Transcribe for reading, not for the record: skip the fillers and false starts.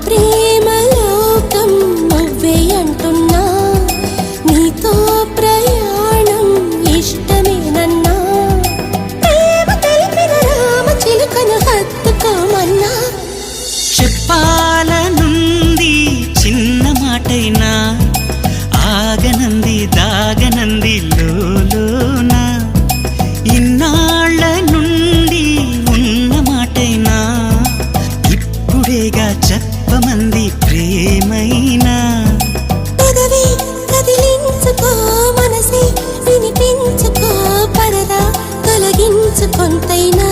ప్రేమ లోకం నువ్వే అంటున్నా, నీతో ప్రయాణం ఇష్టమేనన్నా, ప్రేమ తెలిపిన రామ చిలుకను హత్తుకోమన్నా. చెప్పాలనుంది చిన్న మాటైనా, ఆగనంది దాగనంది లోలోన, ఇన్నాళ్ళ నుండి ఉన్న మాటైనా, ఇప్పుడేగా చెప్పమంది ప్రేమైనా. పెదవి కదిలించుకో, మనసే వినిపించుకో, పరదా తొలగించు కొంతైనా.